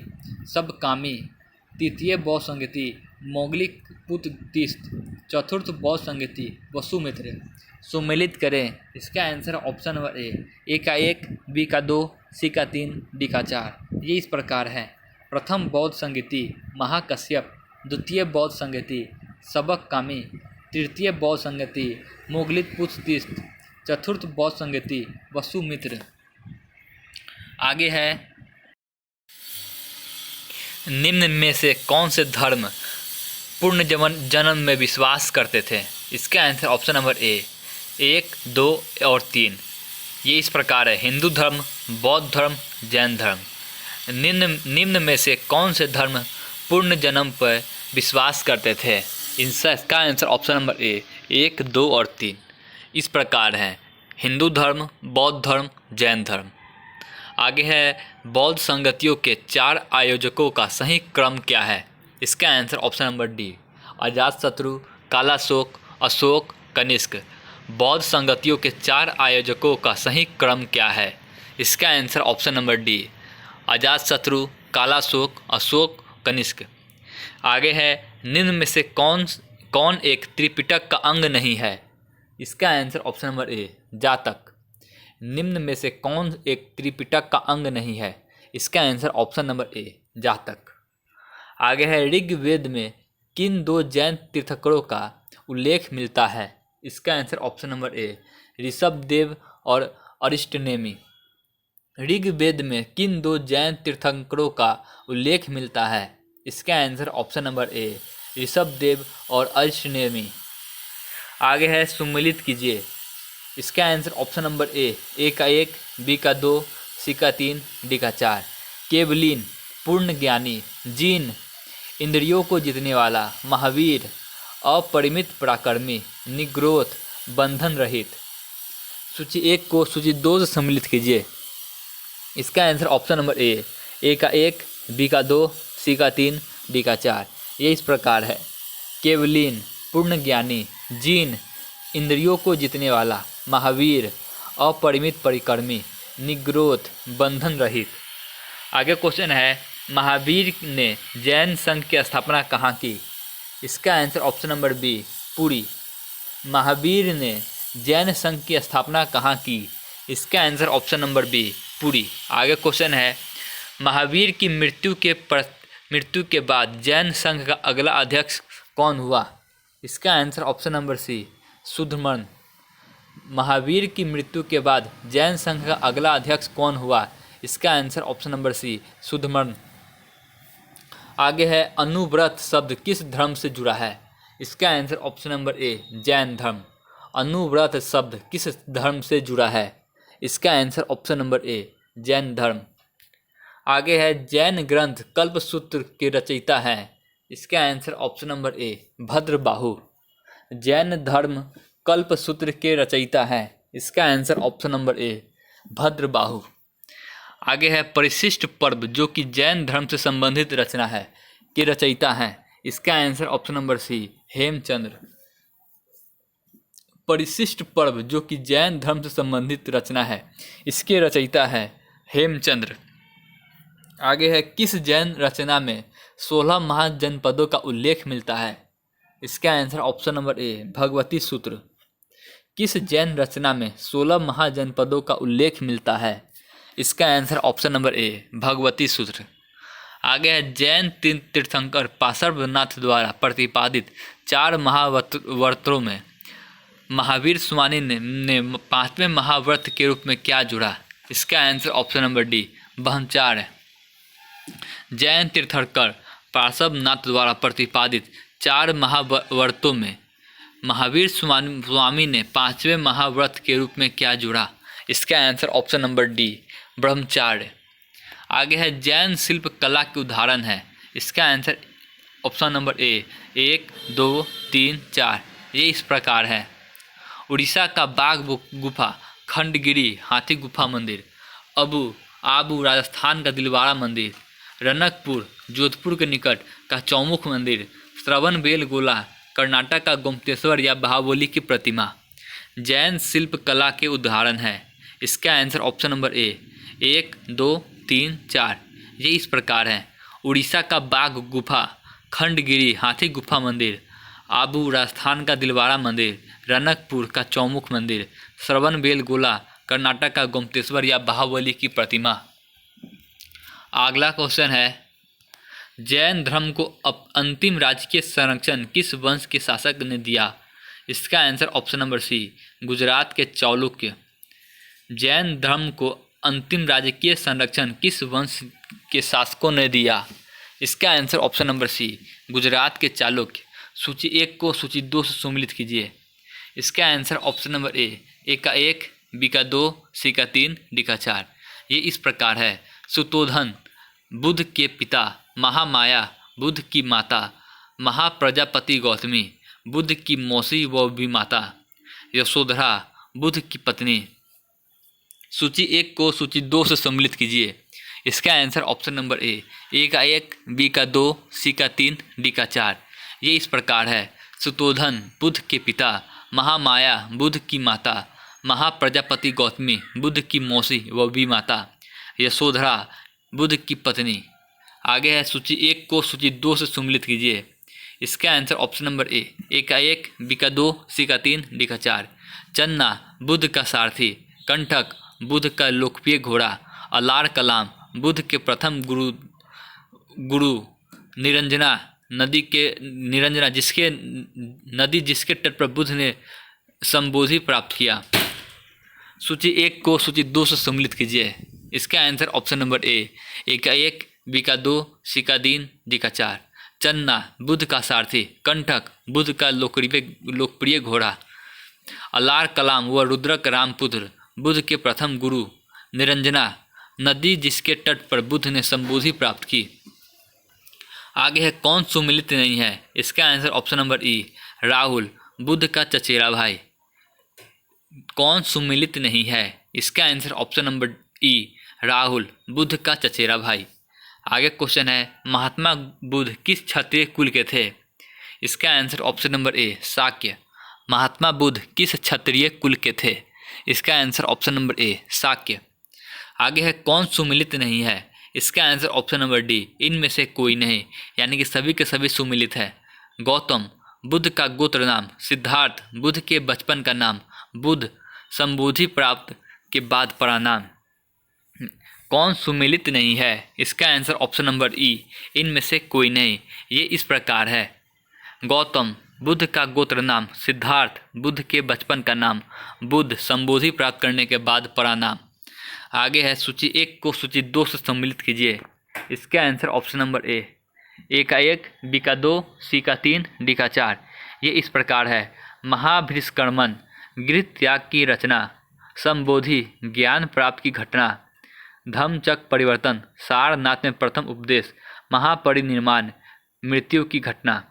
सबकामी, तृतीय बौद्ध संगति मौगलिक पुत्र तीस्त, चतुर्थ बौद्ध संगति वसुमित्र। सुमिलित करें। इसका आंसर ऑप्शन नंबर ए का 1, बी का 2, सी का 3, डी का 4। ये इस प्रकार है। प्रथम बौद्ध संगति महाकश्यप, द्वितीय बौद्ध संगति सबकामी, तृतीय बौद्ध संगति मुगलित पुत्र तीस्त, चतुर्थ बौद्ध संगति वसुमित्र। आगे है निम्न में से कौन से धर्म पूर्ण जन्म में विश्वास करते थे। इसका आंसर ऑप्शन नंबर ए 1, 2 और 3। ये इस प्रकार है। हिंदू धर्म, बौद्ध धर्म, जैन धर्म। निम्न में से कौन से धर्म पूर्ण जन्म पर विश्वास करते थे। इसका आंसर ऑप्शन नंबर ए 1, 2 और 3 इस प्रकार है। हिंदू धर्म, बौद्ध धर्म, जैन धर्म। आगे है बौद्ध संगतियों के 4 आयोजकों का सही क्रम क्या है। इसका answer option number D Ajatashatru, Kalashok, Ashok, Kanishka. बौद्ध संगतियों के 4 आयोजकों का सही क्रम क्या है। इसका answer option number D Ajatashatru, Kalashok, Ashok, Kanishka. आगे है निम्न में से कौन एक त्रिपिटक का अंग नहीं है। इसका आंसर ऑप्शन नंबर ए जातक। निम्न में से कौन एक त्रिपिटक का अंग नहीं है। इसका आंसर ऑप्शन नंबर ए जातक। आगे है ऋग्वेद में किन 2 जैन तीर्थंकरों का उल्लेख मिलता है। इसका आंसर ऑप्शन नंबर ए ऋषभदेव और अरिष्टनेमी। ऋग्वेद में किन 2 जैन तीर्थंकरों का उल्लेख मिलता है। इसका आंसर ऑप्शन नंबर ए ऋषभदेव और अरिष्टनेमी। आगे है सुमिलित कीजिए। इसका आंसर ऑप्शन नंबर ए का 1, बी का 2, सी का 3, डी का 4। केवलीन, पूर्ण ज्ञानी, जीन, इंद्रियों को जीतने वाला, महावीर, अपरिमित पराक्रमी, निग्रोध, बंधन रहित। सूची 1 को सूची 2 से सम्मिलित कीजिए। इसका आंसर ऑप्शन नंबर ए का 1, बी का 2, सी का 3, डी का 4। ये इस प्रकार है। केवलीन, पूर्ण ज्ञानी, जीन, इंद्रियों को जीतने वाला, महावीर, अपरिमित परिक्रमी, निग्रोध, बंधन रहित। आगे क्वेश्चन है महावीर ने जैन संघ की स्थापना कहाँ की। इसका answer option number B Puri. Mahavir ने जैन संघ की स्थापना कहाँ की। इसका answer option number B Puri. आगे क्वेश्चन है महावीर की मृत्यु के बाद जैन संघ का अगला अध्यक्ष कौन हुआ। इसका आंसर ऑप्शन नंबर सी सुधमर्ण। महावीर की मृत्यु के बाद जैन संघ का अगला अध्यक्ष कौन हुआ। इसका आंसर ऑप्शन नंबर सी सुधमर्ण। आगे है अनुव्रत शब्द किस धर्म से जुड़ा है। इसका आंसर ऑप्शन नंबर ए जैन धर्म। अनुव्रत शब्द किस धर्म से जुड़ा है। इसका आंसर ऑप्शन नंबर ए जैन धर्म। आगे है जैन ग्रंथ कल्पसूत्र के रचयिता हैं। इसका आंसर ऑप्शन नंबर ए भद्रबाहु। जैन धर्म कल्पसूत्र के रचयिता हैं। इसका आंसर ऑप्शन नंबर ए भद्रबाहु। आगे है परिशिष्ट पर्व जो कि जैन धर्म से संबंधित रचना है के रचयिता हैं। इसका answer option number C Hemchandra. परिशिष्ट पर्व जो कि जैन धर्म से संबंधित रचना है इसके रचयिता है हेमचंद्र। आगे है किस जैन रचना में 16 महाजनपदों का उल्लेख मिलता है। इसका आंसर ऑप्शन नंबर ए भगवती सूत्र। किस जैन रचना में 16 महाजनपदों का उल्लेख मिलता है। इसका आंसर ऑप्शन नंबर ए भगवती सूत्र। आगे है जैन तीर्थंकर पार्श्वनाथ द्वारा प्रतिपादित 4 महाव्रतों में महावीर स्वामी ने 5वें महाव्रत के रूप में क्या जुड़ा। इसका answer option number D ब्रह्मचार्य। Jain तीर्थंकर पार्श्वनाथ द्वारा प्रतिपादित 4 महाव्रतों में महावीर स्वामी ने 5वें महाव्रत के रूप में क्या जोड़ा? इसका आंसर ऑप्शन नंबर डी, ब्रह्मचार्य। आगे है जैन शिल्प कला के उदाहरण है। इसका आंसर ऑप्शन नंबर ए 1, 2, 3, 4 ये इस प्रकार है। उड़ीसा का बाघ गुफा, खंडगिरी हाथी गुफा मंदिर, आबू राजस्थान का दिलवाड़ा मंदिर, रनकपुर जोधपुर के निकट का चौमुख मंदिर, श्रवण बेलगोला कर्नाटक का गोमतेश्वर या महाबली की प्रतिमा जैन शिल्प कला के उदाहरण है। इसका आंसर ऑप्शन नंबर ए 1, 2, 3, 4 ये इस प्रकार है। उड़ीसा का बाघ गुफा, खंडगिरी हाथी गुफा मंदिर, आबू राजस्थान का दिलवाड़ा मंदिर, रनकपुर का चौमुख मंदिर, श्रवण बेलगोला कर्नाटक का गोमतेश्वर या बाहुबली की प्रतिमा। अगला क्वेश्चन है जैन धर्म को अंतिम राजकीय संरक्षण किस वंश के शासक ने दिया? इसका answer option number C, Gujarat के चालुक्य। जैन धर्म को अंतिम राजकीय संरक्षण किस वंश के शासकों ने दिया? इसका answer option number C, Gujarat के चालुक्य। सूची 1 को सूची 2 से सम्मिलित कीजिए। इसका आंसर ऑप्शन नंबर ए का 1, बी का 2, सी का 3, डी का 4 ये इस प्रकार है। सुतोधन बुद्ध के पिता, महामाया बुद्ध की माता, महाप्रजापति गौतमी बुद्ध की मौसी व विमाता, यशोधरा बुद्ध की पत्नी। सूची 1 को सूची 2 से सम्मिलित कीजिए। इसका आंसर ऑप्शन नंबर ए का 1, बी का 2, सी का 3, डी का 4 ये इस प्रकार है। सुतोधन बुद्ध के पिता, महामाया बुद्ध की माता, महाप्रजापति गौतमी बुद्ध की मौसी व विमाता, यशोधरा बुद्ध की पत्नी। आगे है सूची 1 को सूची 2 से सम्मिलित कीजिए। इसका आंसर ऑप्शन नंबर ए का 1, बी का 2, सी का 3, डी का 4 चन्ना बुद्ध का सारथी, कंठक बुद्ध का लोकप्रिय घोड़ा, अलार कलाम बुद्ध के प्रथम गुरु, निरंजना जिसके तट पर बुद्ध ने संबोधि प्राप्त किया। सूची 1 को सूची 2 से सम्मिलित कीजिए। इसका आंसर ऑप्शन नंबर ए का 1, बी का 2, सी का 3, डी का 4 चन्ना बुद्ध का सारथी, कंठक बुद्ध का लोकप्रिय घोड़ा, अलार कलाम व रुद्रक रामपुत्र बुद्ध के प्रथम गुरु, निरंजना नदी जिसके तट पर बुद्ध ने संबोधि प्राप्त की। आगे है कौन सुमिलित नहीं है? इसका आंसर ऑप्शन नंबर ई, राहुल बुद्ध का चचेरा भाई। कौन सुमिलित नहीं है? इसका आंसर ऑप्शन नंबर ई, राहुल बुद्ध का चचेरा भाई। आगे क्वेश्चन है महात्मा बुद्ध किस क्षत्रिय कुल के थे? इसका answer option number A, Shakya. Mahatma Buddha किस क्षत्रिय कुल के थे? इसका answer option number A, Shakya. आगे है कौन सुमिलित नहीं है? इसका आंसर ऑप्शन नंबर डी, इनमें से कोई नहीं, यानी कि सभी के सभी सुमिलित है। गौतम बुद्ध का गोत्र नाम, सिद्धार्थ बुद्ध के बचपन का नाम, बुद्ध संबोधि प्राप्त के बाद पड़ा नाम। कौन सुमिलित नहीं है? इसका आंसर ऑप्शन नंबर ई, इनमें से कोई नहीं, ये इस प्रकार है। गौतम बुद्ध का गोत्र नाम, सिद्धार्थ बुद्ध के बचपन का नाम, बुद्ध संबोधि प्राप्त करने के बाद पड़ा नाम। आगे है सूची 1 को सूची 2 से सम्मिलित कीजिए। इसका आंसर ऑप्शन नंबर ए का 1, बी का 2, सी का 3, डी का 4 ये इस प्रकार है। महाभिष्कर्मण गृह त्याग की रचना, संबोधि ज्ञान प्राप्त की घटना, धम्मचक्र परिवर्तन सारनाथ में प्रथम उपदेश, महापरिनिर्वाण मृत्यु की घटना।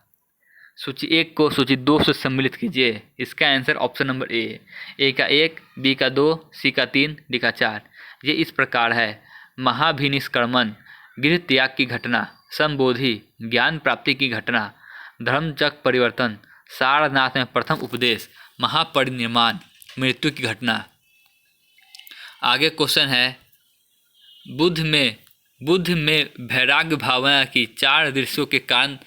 सूची 1 को सूची 2 से सम्मिलित कीजिए। इसका आंसर ऑप्शन नंबर ए का 1, बी का 2, सी का 3, डी का 4 ये इस प्रकार है। महाभिनिष्क्रमण गृह त्याग की घटना, संबोधि ज्ञान प्राप्ति की घटना, धर्मचक्र परिवर्तन सारनाथ में प्रथम उपदेश, महापरिनिर्वाण मृत्यु की घटना। आगे क्वेश्चन है बुद्ध में वैराग्य भावना की 4 दृश्यों के कारण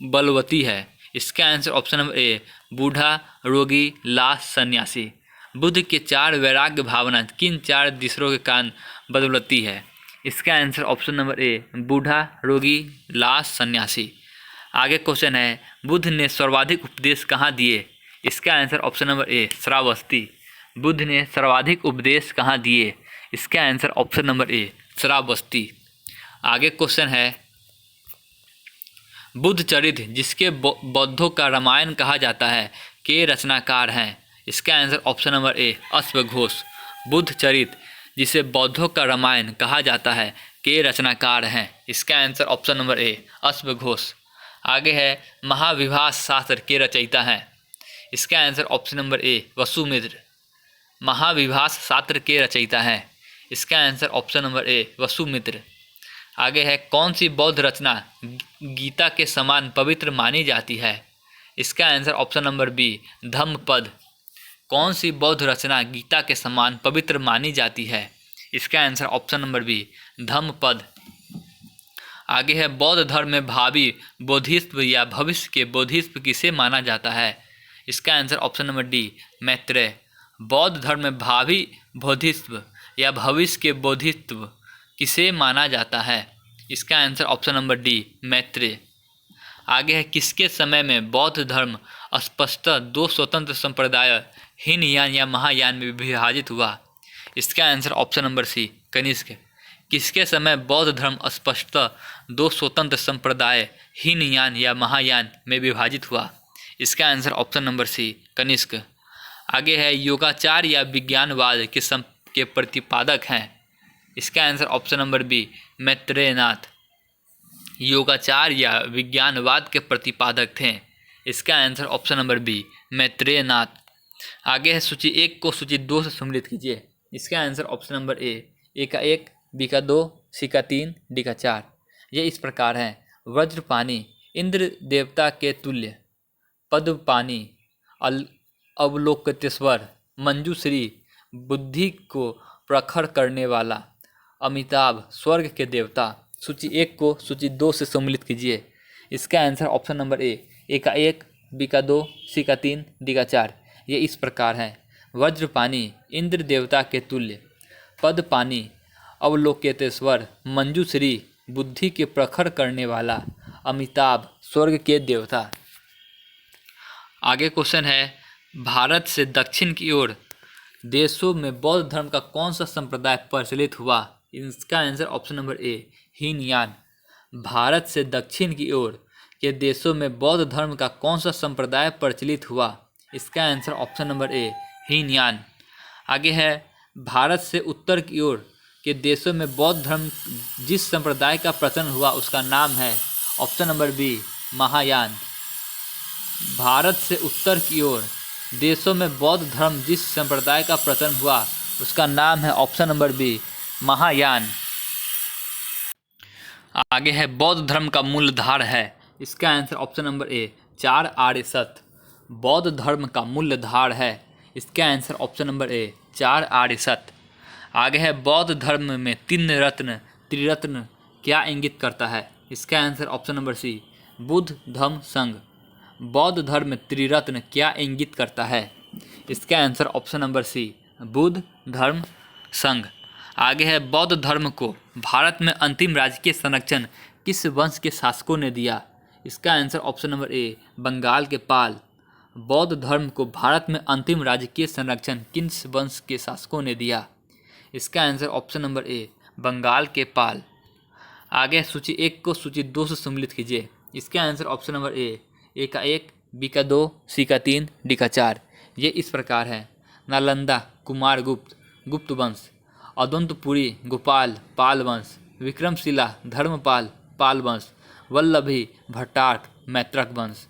बलवती है। इसका आंसर ऑप्शन नंबर ए, बूढ़ा रोगी लाश सन्यासी। बुद्ध के 4 वैराग्य भावना किन 4 दृश्यों के कारण बदलती है? इसका आंसर ऑप्शन नंबर ए, बूढ़ा रोगी लाश सन्यासी। आगे क्वेश्चन है बुद्ध ने सर्वाधिक उपदेश कहाँ दिए? इसका आंसर ऑप्शन नंबर ए, श्रावस्ती। बुद्ध ने सर्वाधिक उपदेश कहाँ दिए? इसका आंसर ऑप्शन नंबर ए, श्रावस्ती। आगे क्वेश्चन है बुद्ध चरित्र जिसके बौद्धों का रामायण कहा जाता है के रचनाकार हैं? इसका आंसर ऑप्शन नंबर ए अश्वघोष। बुद्ध चरित्र जिसे बौद्धों का रामायण कहा जाता है के रचनाकार हैं? इसका आंसर ऑप्शन नंबर ए अश्वघोष। आगे है महाविभास शास्त्र के रचयिता हैं? इसका answer option number A Vasumitra. Mahavibhasha Shastra के रचयिता हैं? इसका answer option number A Vasumitra. आगे है कौन सी बौद्ध रचना गीता के समान पवित्र मानी जाती है? इसका answer option number B Dhammapada. कौन सी बौद्ध रचना गीता के समान पवित्र मानी जाती है? इसका answer option number B Dhammapada. आगे है बौद्ध धर्म में भावी बोधिसत्व या भविष्य के बोधिसत्व किसे माना जाता है? इसका answer option number D Maitreya. बौद्ध धर्म में भावी बोधिसत्व या भविष्य के बोधिसत्व किसे माना जाता है? इसका answer option number D Maitreya. आगे है किसके समय में बौद्ध धर्म स्पष्टतः दो स्वतंत्र संप्रदाय हीनयान या महायान में विभाजित हुआ? इसका answer option number C Kanishka. किसके समय बौद्ध धर्म स्पष्टतः दो स्वतंत्र संप्रदाय हीनयान या महायान में विभाजित हुआ? इसका answer option number C Kanishka. आगे है योगाचार या विज्ञानवाद के प्रतिपादक हैं? इसका answer option number B Maitreyanath. Yogachara या विज्ञानवाद के प्रतिपादक थे? इसका answer option number B Maitreyanath. आगे है सूची 1 को सूची 2 से सम्मिलित कीजिए। इसका आंसर ऑप्शन नंबर ए का 1, बी का 2, सी का 3, डी का 4। ये इस प्रकार हैं। वज्रपानी इंद्र देवता के तुल्य, पद्मपानी अवलोकितेश्वर, मंजूश्री बुद्धि को प्रखर करने वाला, अमिताभ स्वर्ग के देवता। सूची 1 को सूची 2 से सम्मिलित कीजिए। इसका आंसर ऑप्शन नंबर ए का 1, बी का 2, सी का 3, डी का 4। ये इस प्रकार हैं। वज्रपानी इंद्र देवता के तुल्य, पद्मपानी अवलोकितेश्वर, मंजूश्री बुद्धि के प्रखर करने वाला, अमिताभ स्वर्ग के देवता। आगे क्वेश्चन है भारत से दक्षिण की ओर देशों में बौद्ध धर्म का कौन सा संप्रदाय प्रचलित हुआ? इसका आंसर ऑप्शन नंबर ए हीनयान। भारत से दक्षिण की ओर के देशों में बौद्ध धर्म का कौन सा संप्रदाय प्रचलित हुआ? इसका आंसर ऑप्शन नंबर ए हीनयान। आगे है भारत से उत्तर की ओर के देशों में बौद्ध धर्म जिस संप्रदाय का प्रचलन हुआ उसका नाम है? Option number B Mahayana. भारत से उत्तर की ओर देशों में बौद्ध धर्म जिस संप्रदाय का प्रचलन हुआ उसका नाम है ऑप्शन नंबर बी महायान। आगे है बौद्ध धर्म का मूलधार है? इसका आंसर ऑप्शन नंबर ए 4 आर्य सत्य। बौद्ध धर्म का मूलधार है? इसका आंसर ऑप्शन नंबर ए 4 आर्य सत्य। आगे है बौद्ध धर्म में त्रिरत्न क्या इंगित करता है? इसका answer option number C Buddha Dhamma Sangha. बौद्ध धर्म में त्रिरत्न क्या इंगित करता है? इसका answer option number C Buddha धर्म संघ। आगे है बौद्ध धर्म को भारत में अंतिम राजकीय संरक्षण किस वंश के शासकों ने दिया? इसका answer option number A Bengal के पाल। बौद्ध धर्म को भारत में अंतिम राजकीय संरक्षण किस वंश के शासकों ने दिया? इसका answer option number A Bengal के पाल। आगे सूची 1 को सूची 2 से सम्मिलित कीजिए। इसका आंसर ऑप्शन नंबर ए का 1, बी का 2, सी का 3, डी का 4। ये इस प्रकार है। नालंदा कुमारगुप्त गुप्त वंश, अदंतपुरी गोपाल पाल वंश, विक्रमशिला धर्मपाल पाल वंश, वल्लभी भट्टार्क मैत्रक वंश।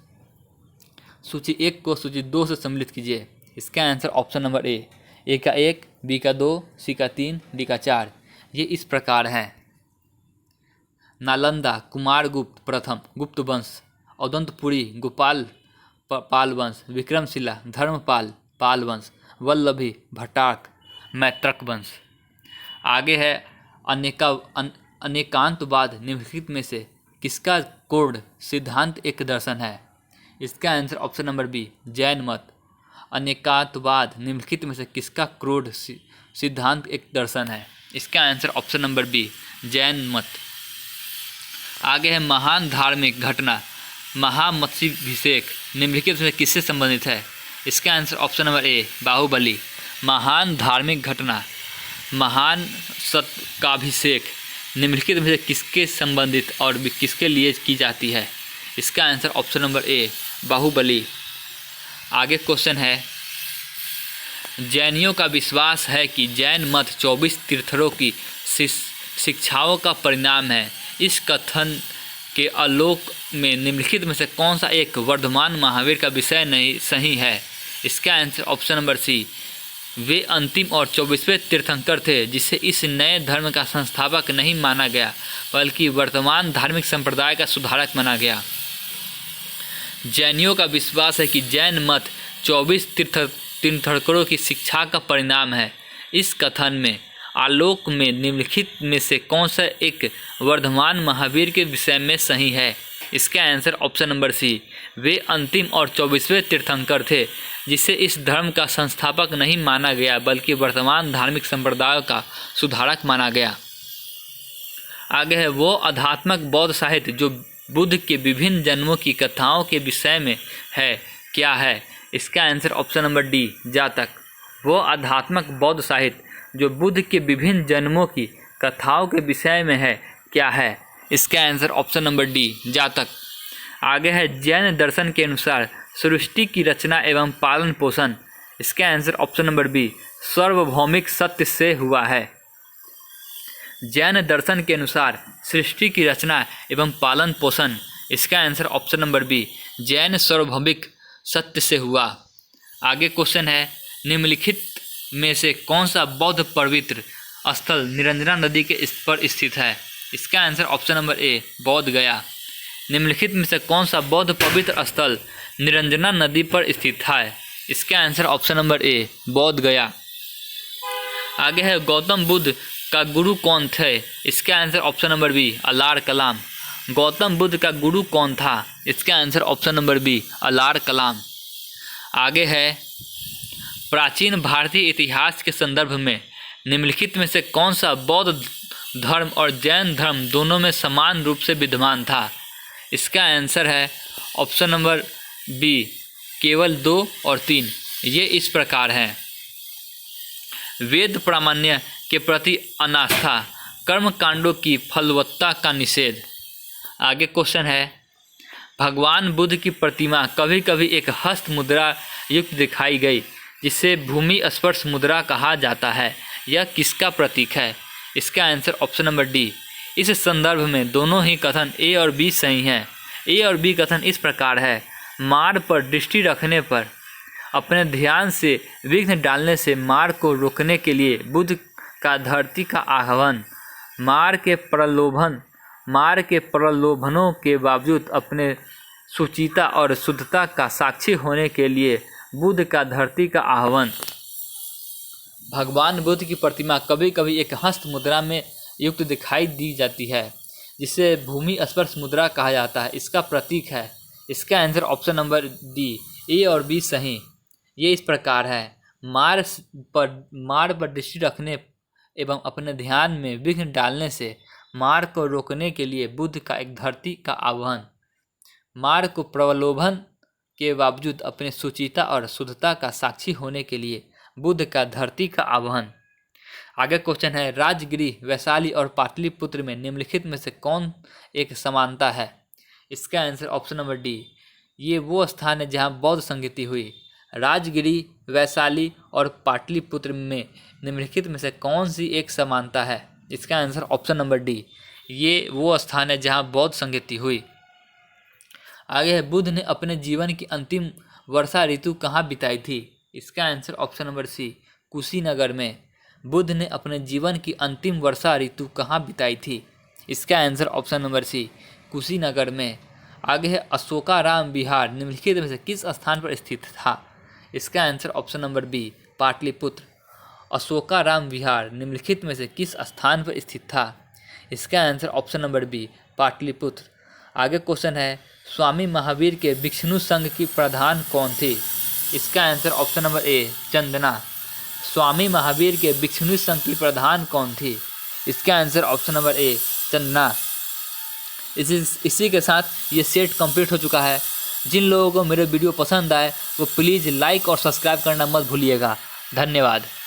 सूची 1 को सूची 2 से सम्मिलित कीजिए। इसका आंसर ऑप्शन नंबर ए का 1, बी का 2, सी का 3, डी का 4। ये इस प्रकार है। नालंदा कुमारगुप्त प्रथम गुप्त वंश, अदंतपुरी गोपाल पाल वंश, विक्रमशिला धर्मपाल पाल वंश, वल्लभी भट्टार्क मैत्रक वंश। आगे है अनेकांतवाद निम्नलिखित में से किसका कोड सिद्धांत एक दर्शन है? इसका answer option number B Jain मत। अनेकांतवाद निम्नलिखित में से किसका क्रोध सिद्धांत एक दर्शन है? इसका answer option number B Jain मत। आगे है महान धार्मिक घटना महामत्स्याभिषेक निम्नलिखित में किससे संबंधित है? इसका answer option number A Bahubali. महान धार्मिक घटना महान सत्याभिषेक निम्नलिखित में से किसके संबंधित और किसके लिए की जाती है? इसका answer option number A Bahubali. आगे क्वेश्चन है, जैनियों का विश्वास है कि जैन मत 24 तीर्थंकरों की शिक्षाओं का परिणाम है। इस कथन के आलोक में निम्नलिखित में से कौन सा एक वर्धमान महावीर का विषय नहीं सही है? इसका आंसर ऑप्शन नंबर सी, वे अंतिम और 24वें तीर्थंकर थे जिसे इस नए धर्म का संस्थापक नहीं माना गया बल्कि वर्तमान धार्मिक संप्रदाय का सुधारक माना गया। जैनियों का विश्वास है कि जैन मत 24 तीर्थंकरों की शिक्षा का परिणाम है। इस कथन में आलोक में निम्नलिखित में से कौन सा एक वर्धमान महावीर के विषय में सही है? इसका आंसर ऑप्शन नंबर सी, वे अंतिम और 24वें तीर्थंकर थे जिसे इस धर्म का संस्थापक नहीं माना गया बल्कि वर्तमान धार्मिक संप्रदायों का सुधारक माना गया। आगे है, वो आध्यात्मिक बौद्ध साहित्य जो बुद्ध के विभिन्न जन्मों की कथाओं के विषय में है क्या है? इसका आंसर ऑप्शन नंबर डी, जातक। वो आध्यात्मिक बौद्ध साहित्य जो बुद्ध के विभिन्न जन्मों की कथाओं के विषय में है क्या है? इसका आंसर ऑप्शन नंबर डी, जातक। आगे है, जैन दर्शन के अनुसार सृष्टि की रचना एवं पालन पोषण। इसका आंसर ऑप्शन नंबर बी, सार्वभौमिक सत्य से हुआ है। जैन दर्शन के अनुसार सृष्टि की रचना एवं पालन पोषण। इसका answer option number B, Jain सार्वभौमिक सत्य से हुआ। आगे क्वेश्चन है, निम्नलिखित में से कौन सा बौद्ध पवित्र स्थल निरंजना नदी के पर स्थित है? इसका आंसर ऑप्शन नंबर ए, बोध गया। निम्नलिखित में से कौन सा बौद्ध पवित्र स्थल निरंजना नदी पर स्थित है? इसका आंसर ऑप्शन नंबर ए, बोध गया। आगे है, गौतम बुद्ध का गुरु कौन थे? इसका आंसर ऑप्शन नंबर बी, अलार कलाम। गौतम बुद्ध का गुरु कौन था? इसका आंसर ऑप्शन नंबर बी, अलार कलाम। आगे है, प्राचीन भारतीय इतिहास के संदर्भ में निम्नलिखित में से कौन सा बौद्ध धर्म और जैन धर्म दोनों में समान रूप से विद्यमान था? इसका आंसर है ऑप्शन नंबर बी, केवल 2 और 3। ये इस प्रकार हैं, वेद प्रामाण्य के प्रति अनास्था, कर्म कांडों की फलवत्ता का निषेध। आगे क्वेश्चन है, भगवान बुद्ध की प्रतिमा कभी कभी एक हस्त मुद्रा युक्त दिखाई गई जिसे भूमि स्पर्श मुद्रा कहा जाता है। यह किसका प्रतीक है? इसका आंसर ऑप्शन नंबर डी। इस संदर्भ में दोनों ही कथन ए और बी सही हैं। ए और बी कथन इस प्रकार है, मार्ग पर दृष्टि रखने पर अपने ध्यान से विघ्न डालने से मार्ग को रोकने के लिए बुद्ध का धरती का आह्वान, मार्ग के प्रलोभनों के बावजूद अपने सुचिता और शुद्धता का साक्षी होने के लिए बुद्ध का धरती का आह्वान। भगवान बुद्ध की प्रतिमा कभी कभी एक हस्त मुद्रा में युक्त दिखाई दी जाती है जिसे भूमि स्पर्श मुद्रा कहा जाता है। इसका प्रतीक है। इसका आंसर ऑप्शन नंबर डी, ए और बी सही। ये इस प्रकार है, मार्ग पर दृष्टि रखने एवं अपने ध्यान में विघ्न डालने से मार्ग को रोकने के लिए बुद्ध का एक धरती का आह्वान, मार्ग को प्रलोभन के बावजूद अपने सुचिता और शुद्धता का साक्षी होने के लिए बुद्ध का धरती का आह्वान। आगे क्वेश्चन है, राजगिरी, वैशाली और पाटलिपुत्र में निम्नलिखित में से कौन एक समानता है? इसका आंसर ऑप्शन नंबर डी, ये वो स्थान है जहाँ बौद्ध संगीति हुई। राजगिरी, वैशाली और पाटलिपुत्र में निम्नलिखित में से कौन सी एक समानता है? इसका आंसर ऑप्शन नंबर डी, ये वो स्थान है जहाँ बौद्ध संगीति हुई। आगे है, बुद्ध ने अपने जीवन की अंतिम वर्षा ऋतु कहाँ बिताई थी? इसका answer option number C, Kushinagar में। बुद्ध ने अपने जीवन की अंतिम वर्षा ऋतु कहाँ बिताई थी? इसका answer option number C, Kushinagar में। आगे है, अशोकाराम विहार निम्नलिखित में से किस स्थान पर स्थित था? इसका answer option number B, Pataliputra. Ashokarama Vihara निम्नलिखित में से किस स्थान पर स्थित था? इसका answer option number B, Pataliputra. आगे क्वेश्चन है, स्वामी महावीर के भिक्षु संघ की प्रधान कौन थी? इसका answer option number A, Chandana. Swami Mahavir के भिक्षु संघ की प्रधान कौन थी? इसका answer option number A, Chandana. इसी के साथ ये सेट कंप्लीट हो चुका है। जिन लोगों को मेरे वीडियो पसंद आए वो प्लीज़ लाइक और सब्सक्राइब करना मत भूलिएगा। धन्यवाद।